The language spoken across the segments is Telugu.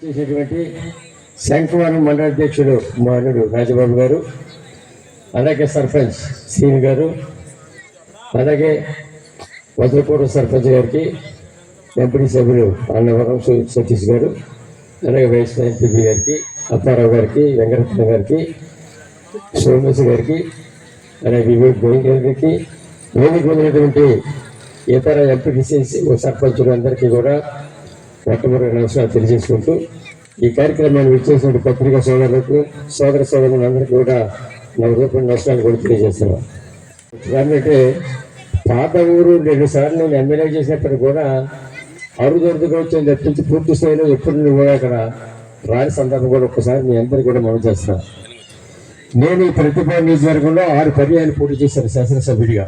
చేసినటువంటి శంఖవరం మండల అధ్యక్షుడు మానుడు రాజబాబు గారు, అలాగే సర్పంచ్ శ్రీని గారు, అలాగే వజ్రపూర్వ సర్పంచ్ గారికి, ఎంపీ సభ్యులు అన్నవరం సతీష్ గారు, అలాగే వైస్ ఎంపీ గారికి, అప్పారావు గారికి, వెంకటరత్న గారికి, సోమేశ్ గారికి, అలాగే వివేక్ గోవింద్ గారికి, వేదిక ఉన్నటువంటి ఇతర ఎంపీటీసీ సర్పంచులు అందరికీ కూడా మొట్టమొదటి నమస్కారం తెలియజేసుకుంటూ ఈ కార్యక్రమాన్ని విచ్చేసిన పత్రికా సోదరులకు సోదరులందరికీ కూడా నా రూపాయల నమస్కారాలు కూడా తెలియజేస్తున్నాం. ఎందుకంటే పాత ఊరు 2 సార్లు నేను ఎమ్మెల్యే చేసినప్పటికీ కూడా అరుదరుదుగా వచ్చి తప్పించి పూర్తి స్థాయిలో ఎప్పుడు కూడా అక్కడ రాని సందర్భం కూడా ఒక్కసారి మీ అందరికీ కూడా మనం చేస్తున్నాను. నేను ఈ ప్రతిపాడు నియోజకవర్గంలో 6 పర్యాయాలు పోటీ చేశాను శాసనసభ్యుడిగా.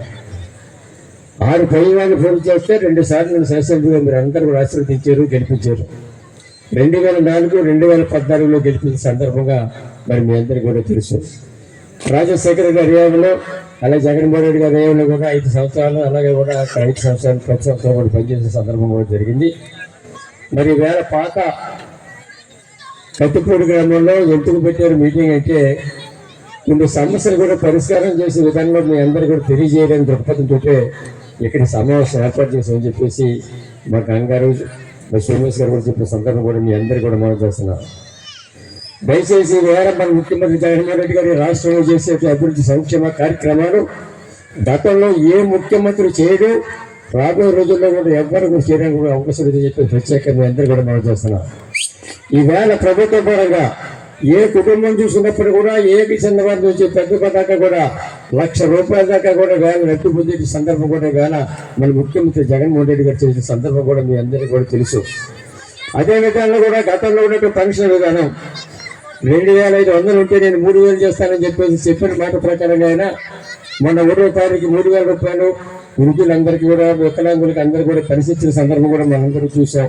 6 పర్యాయాలు పోటీ చేస్తే 2 సార్లు నేను శాసనసభ్యుడిగా మీరు అందరూ కూడా ఆశీర్వదించారు, గెలిపించారు. 2004, 2014లో గెలిపించిన సందర్భంగా మరి మీ అందరికీ కూడా తెలుసు. రాజశేఖర గారి హయాంలో, అలాగే జగన్మోహన్ రెడ్డి గారి హయాంలో కూడా 5 సంవత్సరాలు, అలాగే కూడా 5 సంవత్సరాలు ప్రతి సంవత్సరం కూడా పనిచేసిన సందర్భం కూడా జరిగింది. మరి వేళ పాత కత్తిపూడి గ్రామంలో ఎందుకు పెట్టారు మీటింగ్ అంటే కొన్ని సమస్యలు కూడా పరిష్కారం చేసే విధంగా మీ అందరూ కూడా తెలియజేయడానికి దృక్పథంతో ఇక్కడ సమావేశం ఏర్పాటు చేసామని చెప్పేసి మా గంగారు సోమేష్ గారు కూడా చెప్పిన సందర్భం కూడా మీ అందరికీ కూడా మనం చేస్తున్నాం. దయచేసి వేరే మన ముఖ్యమంత్రి జగన్మోహన్ రెడ్డి గారి రాష్ట్రంలో చేసే అభివృద్ధి సంక్షేమ కార్యక్రమాలు గతంలో ఏ ముఖ్యమంత్రి చేయడు, రాబోయే రోజుల్లో కూడా ఎవరు కూడా చేయడానికి కూడా అవకాశం లేదని చెప్పి ప్రత్యేకంగా మీ అందరూ కూడా మనం చేస్తున్నాం. ఈవేళ ప్రభుత్వ పరంగా ఏ కుటుంబం చూసినప్పుడు కూడా ఏ చిన్న వారి నుంచి పెద్ద దాకా కూడా ₹1,00,000 దాకా కూడా వేళ నెట్టు పొందే సందర్భం కూడా వేళ మన ముఖ్యమంత్రి జగన్మోహన్ రెడ్డి గారు చేసిన సందర్భం కూడా మీ అందరికీ కూడా తెలుసు. అదే విధంగా కూడా గతంలో ఉన్నట్టు పెన్షన్ విధానం 2,500 ఉంటే నేను 3,000 చేస్తానని చెప్పేసి చెప్పిన మాట ప్రకారంగా అయినా మొన్న 1వ తారీఖు ₹3,000 వృద్ధులందరికీ కూడా వికలాంగులకి అందరికీ కూడా పరిస్థితుల సందర్భం కూడా మనందరూ చూసాం.